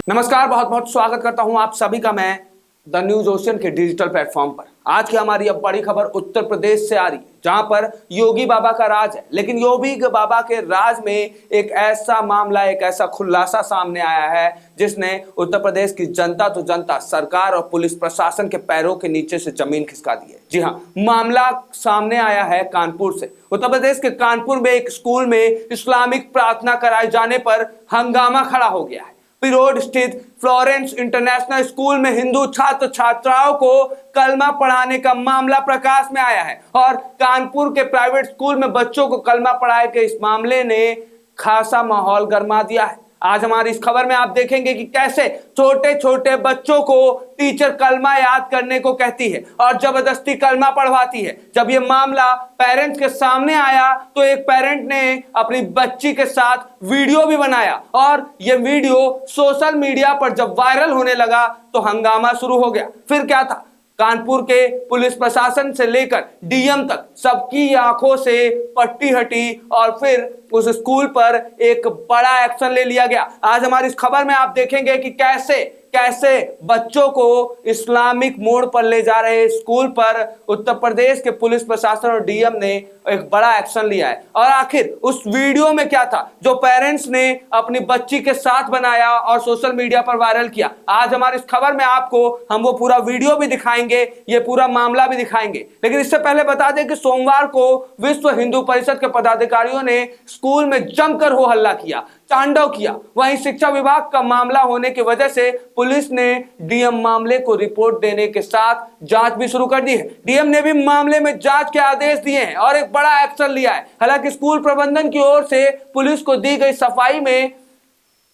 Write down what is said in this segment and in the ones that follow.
नमस्कार, बहुत बहुत स्वागत करता हूं आप सभी का मैं द न्यूज ओशन के डिजिटल प्लेटफॉर्म पर। आज की हमारी अब बड़ी खबर उत्तर प्रदेश से आ रही है, जहां पर योगी बाबा का राज है। लेकिन योगी बाबा के राज में एक ऐसा मामला, एक ऐसा खुलासा सामने आया है जिसने उत्तर प्रदेश की जनता तो जनता, सरकार और पुलिस प्रशासन के पैरों के नीचे से जमीन खिसका दी है। जी हाँ, मामला सामने आया है कानपुर से। उत्तर प्रदेश के कानपुर में एक स्कूल में इस्लामिक प्रार्थना कराए जाने पर हंगामा खड़ा हो गया है। रोड स्थित फ्लोरेंस इंटरनेशनल स्कूल में हिंदू छात्र छात्राओं को कलमा पढ़ाने का मामला प्रकाश में आया है और कानपुर के प्राइवेट स्कूल में बच्चों को कलमा पढ़ाए के इस मामले ने खासा माहौल गरमा दिया है। आज हमारी इस खबर में आप देखेंगे कि कैसे छोटे छोटे बच्चों को टीचर कलमा याद करने को कहती है और जबरदस्ती कलमा पढ़वाती है। जब ये मामला पेरेंट्स के सामने आया तो एक पेरेंट ने अपनी बच्ची के साथ वीडियो भी बनाया और ये वीडियो सोशल मीडिया पर जब वायरल होने लगा तो हंगामा शुरू हो गया। फिर क्या था, कानपुर के पुलिस प्रशासन से लेकर डीएम तक सबकी आंखों से पट्टी हटी और फिर उस स्कूल पर एक बड़ा एक्शन ले लिया गया। आज हमारी इस खबर में आप देखेंगे कि कैसे कैसे बच्चों को इस्लामिक मोड़ पर ले जा रहे स्कूल पर उत्तर प्रदेश के पुलिस प्रशासन और डीएम ने एक बड़ा एक्शन लिया है। और आखिर उस वीडियो में क्या था जो पेरेंट्स ने अपनी बच्ची के साथ बनाया और सोशल मीडिया पर वायरल किया। आज हमारी इस खबर में आपको हम वो पूरा वीडियो भी दिखाएंगे, ये पूरा मामला भी दिखाएंगे। लेकिन इससे पहले बता दें कि सोमवार को विश्व हिंदू परिषद के पदाधिकारियों ने स्कूल में जमकर हो हल्ला किया, तांडव किया। वहीं शिक्षा विभाग का मामला होने की वजह से पुलिस ने डीएम मामले को रिपोर्ट देने के साथ जांच भी शुरू कर दी है। डीएम ने भी मामले में जांच के आदेश दिए हैं और एक बड़ा एक्शन लिया है। हालांकि स्कूल प्रबंधन की ओर से पुलिस को दी गई सफाई में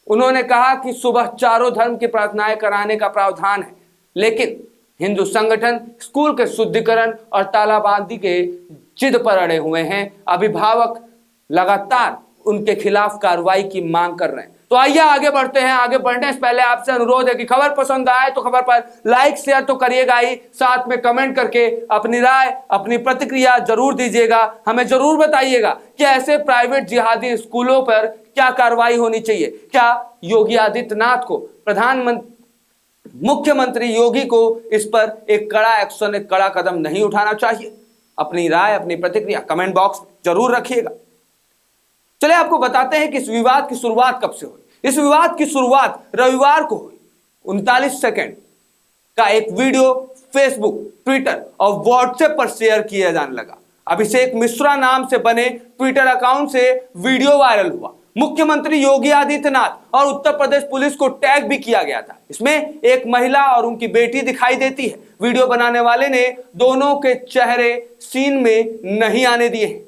उन्होंने कहा कि सुबह चारों धर्म की प्रार्थनाएं कराने का प्रावधान है, लेकिन हिंदू संगठन स्कूल के शुद्धिकरण और तालाबंदी के जिद पर अड़े हुए हैं। अभिभावक लगातार उनके खिलाफ कार्रवाई की मांग कर रहे हैं। तो आइए आगे बढ़ते हैं। आगे बढ़ने से पहले आपसे अनुरोध है कि खबर पसंद आए तो खबर पर लाइक शेयर तो करिएगा ही, साथ में कमेंट करके अपनी राय, अपनी प्रतिक्रिया जरूर दीजिएगा। हमें जरूर बताइएगा कि ऐसे प्राइवेट जिहादी स्कूलों पर क्या कार्रवाई होनी चाहिए। क्या योगी आदित्यनाथ को, मुख्यमंत्री योगी को इस पर एक कड़ा एक्शन, एक कड़ा कदम नहीं उठाना चाहिए? अपनी राय, अपनी प्रतिक्रिया कमेंट बॉक्स में जरूर रखिएगा। चलिए आपको बताते हैं कि इस विवाद की शुरुआत कब से हुई। इस विवाद की शुरुआत रविवार को हुई। 39 सेकंड का एक वीडियो फेसबुक, ट्विटर और व्हाट्सएप पर शेयर किया जाने लगा। अभिषेक मिश्रा नाम से बने ट्विटर अकाउंट से वीडियो वायरल हुआ। मुख्यमंत्री योगी आदित्यनाथ और उत्तर प्रदेश पुलिस को टैग भी किया गया था। इसमें एक महिला और उनकी बेटी दिखाई देती है। वीडियो बनाने वाले ने दोनों के चेहरे सीन में नहीं आने दिए।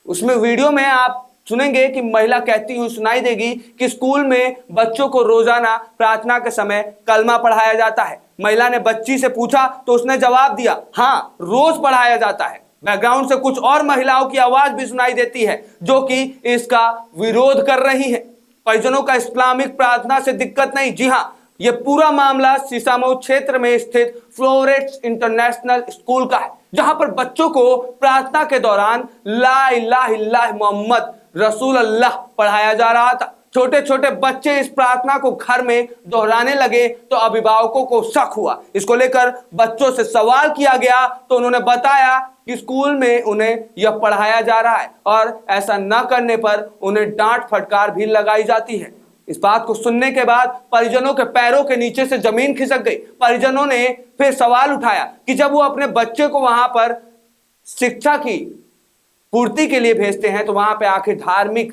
उसमें वीडियो में आप सुनेंगे कि महिला कहती हुई सुनाई देगी कि स्कूल में बच्चों को रोजाना प्रार्थना के समय कलमा पढ़ाया जाता है। महिला ने बच्ची से पूछा तो उसने जवाब दिया, हाँ रोज पढ़ाया जाता है। बैकग्राउंड से कुछ और महिलाओं की आवाज भी सुनाई देती है जो कि इसका विरोध कर रही है। परिजनों का इस्लामिक प्रार्थना से दिक्कत नहीं। जी हाँ, यह पूरा मामला सीसामऊ क्षेत्र में स्थित फ्लोरेंस इंटरनेशनल स्कूल का है, जहां पर बच्चों को प्रार्थना के दौरान ला इलाहा इल्लल्लाह मोहम्मद रसूल अल्लाह पढ़ाया जा रहा था। छोटे छोटे बच्चे इस प्रार्थना को घर में दोहराने लगे तो अभिभावकों को शक हुआ। इसको लेकर बच्चों से सवाल किया गया तो उन्होंने बताया कि स्कूल में उन्हें यह पढ़ाया जा रहा है और ऐसा न करने पर उन्हें डांट फटकार भी लगाई जाती है। इस बात को सुनने के बाद परिजनों के पैरों के नीचे से जमीन खिसक गई। परिजनों ने फिर सवाल उठाया कि जब वो अपने बच्चे को वहां पर शिक्षा की पूर्ति के लिए भेजते हैं तो वहां पे आखिर धार्मिक,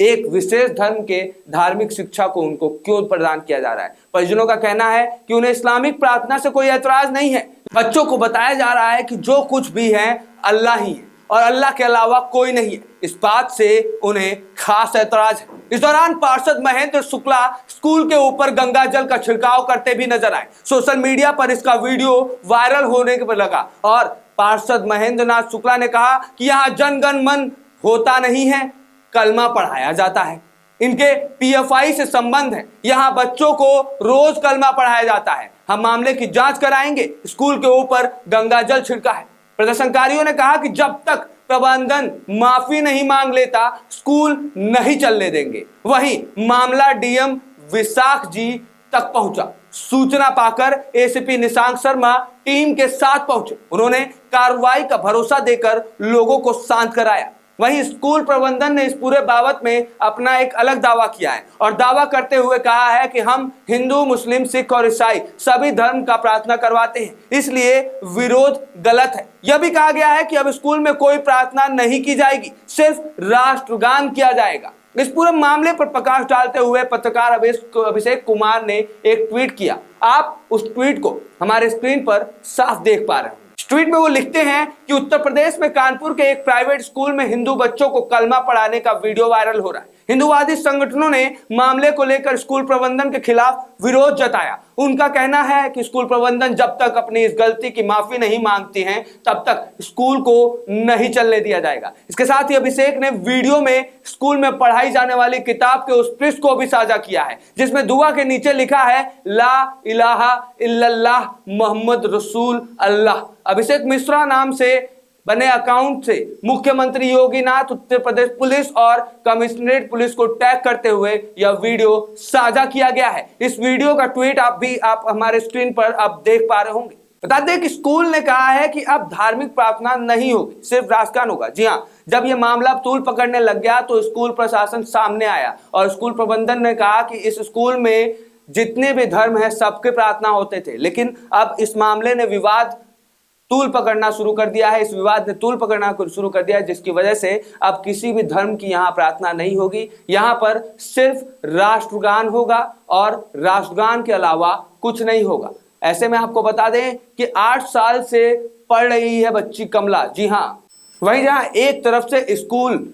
एक विशेष धर्म के धार्मिक शिक्षा को उनको क्यों प्रदान किया जा रहा है? परिजनों का कहना है कि उन्हें इस्लामिक प्रार्थना से कोई ऐतराज नहीं है। बच्चों को बताया जा रहा है कि जो कुछ भी है अल्लाह ही है और अल्लाह के अलावा कोई नहीं है। इस बात से उन्हें खास ऐतराज है। इस दौरान पार्षद महेंद्र शुक्ला स्कूल के ऊपर गंगा जल का छिड़काव करते भी नजर आए। सोशल मीडिया पर इसका वीडियो वायरल होने पर लगा और पार्षद महेंद्र नाथ शुक्ला ने कहा कि यहाँ जनगण मन होता नहीं है, कलमा पढ़ाया जाता है। इनके पीएफआई से संबंध है, यहाँ बच्चों को रोज कलमा पढ़ाया जाता है। हम मामले की जांच कराएंगे। स्कूल के ऊपर गंगा जल छिड़का है। प्रदर्शनकारियों ने कहा कि जब तक प्रबंधन माफी नहीं मांग लेता स्कूल नहीं चलने देंगे। वहीं मामला डीएम विशाख जी तक पहुंचा। सूचना पाकर एसीपी निशांत शर्मा टीम के साथ पहुंचे। उन्होंने कार्रवाई का भरोसा देकर लोगों को शांत कराया। वहीं स्कूल प्रबंधन ने इस पूरे बाबत में अपना एक अलग दावा किया है और दावा करते हुए कहा है कि हम हिंदू, मुस्लिम, सिख और ईसाई सभी धर्म का प्रार्थना करवाते हैं, इसलिए विरोध गलत है। यह भी कहा गया है कि अब स्कूल में कोई प्रार्थना नहीं की जाएगी, सिर्फ राष्ट्रगान किया जाएगा। इस पूरे मामले पर प्रकाश डालते हुए पत्रकार अभिषेक कुमार ने एक ट्वीट किया। आप उस ट्वीट को हमारे स्क्रीन पर साफ देख पा रहे हैं। ट्वीट में वो लिखते हैं कि उत्तर प्रदेश में कानपुर के एक प्राइवेट स्कूल में हिंदू बच्चों को कलमा पढ़ाने का वीडियो वायरल हो रहा है। हिंदूवादी संगठनों ने मामले को लेकर स्कूल प्रबंधन के खिलाफ विरोध जताया। उनका कहना है कि स्कूल प्रबंधन जब तक अपनी इस गलती की माफी नहीं मांगती है तब तक स्कूल को नहीं चलने दिया जाएगा। इसके साथ ही अभिषेक ने वीडियो में स्कूल में पढ़ाई जाने वाली किताब के उस पृष्ठ को भी साझा किया है जिसमें दुआ के नीचे लिखा है ला इलाहा इल्लल्लाह मोहम्मद रसूल अल्लाह। अभिषेक मिश्रा नाम से बने अकाउंट से मुख्यमंत्री योगीनाथ, उत्तर प्रदेश पुलिस और कमिश्नरेट पुलिस को टैग करते हुए यह वीडियो साझा किया गया है। इस वीडियो का ट्वीट आप हमारे स्क्रीन पर अब देख पा रहे होंगे। बता दें कि स्कूल ने कहा है कि अब धार्मिक प्रार्थना नहीं होगी, सिर्फ राष्ट्रगान होगा। जी हाँ, जब यह मामला तूल पकड़ने लग गया तो स्कूल प्रशासन सामने आया और स्कूल प्रबंधन ने कहा कि इस स्कूल में जितने भी धर्म है सबके प्रार्थना होते थे, लेकिन अब इस मामले ने विवाद तूल पकड़ना शुरू कर दिया है। इस विवाद ने तूल पकड़ना शुरू कर दिया है जिसकी वजह से अब किसी भी धर्म की यहाँ प्रार्थना नहीं होगी। यहाँ पर सिर्फ राष्ट्रगान होगा और राष्ट्रगान के अलावा कुछ नहीं होगा। ऐसे में आपको बता दें कि 8 साल से पढ़ रही है बच्ची कमला। जी हाँ, वहीं जहाँ एक तरफ से स्कूल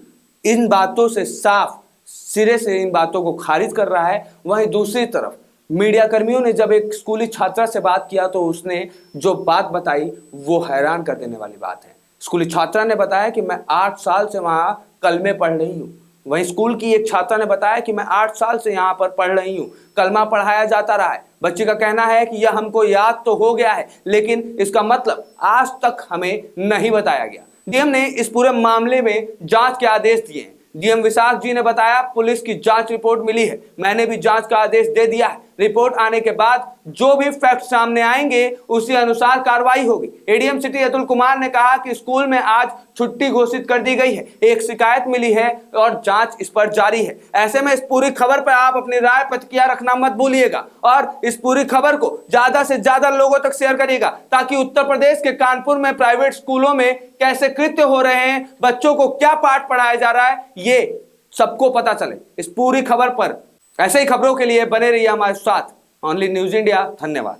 इन बातों से साफ सिरे से इन बातों को खारिज कर रहा है, वहीं दूसरी तरफ मीडिया कर्मियों ने जब एक स्कूली छात्रा से बात किया तो उसने जो बात बताई वो हैरान कर देने वाली बात है। स्कूली छात्रा ने बताया कि मैं 8 साल से वहाँ कलमे पढ़ रही हूँ। वहीं स्कूल की एक छात्रा ने बताया कि मैं 8 साल से यहाँ पर पढ़ रही हूँ, कलमा पढ़ाया जाता रहा है। बच्ची का कहना है कि यह हमको याद तो हो गया है लेकिन इसका मतलब आज तक हमें नहीं बताया गया। डीएम ने इस पूरे मामले में जांच के आदेश दिए हैं। डीएम विशाख जी ने बताया पुलिस की जांच रिपोर्ट मिली है, मैंने भी जांच का आदेश दे दिया है। रिपोर्ट आने के बाद जो भी फैक्ट सामने आएंगे उसी अनुसार कार्रवाई होगी। एडीएम सिटी अतुल कुमार ने कहा कि स्कूल में आज छुट्टी घोषित कर दी गई है, एक शिकायत मिली है और जांच इस पर जारी है। ऐसे में इस पूरी खबर पर आप अपनी राय प्रतिक्रिया रखना मत भूलिएगा और इस पूरी खबर को ज्यादा से ज्यादा लोगों तक शेयर करिएगा ताकि उत्तर प्रदेश के कानपुर में प्राइवेट स्कूलों में कैसे कृत्य हो रहे हैं, बच्चों को क्या पाठ पढ़ाया जा रहा है, ये सबको पता चले। इस पूरी खबर पर ऐसे ही खबरों के लिए बने रहिए हमारे साथ ओनली न्यूज इंडिया। धन्यवाद।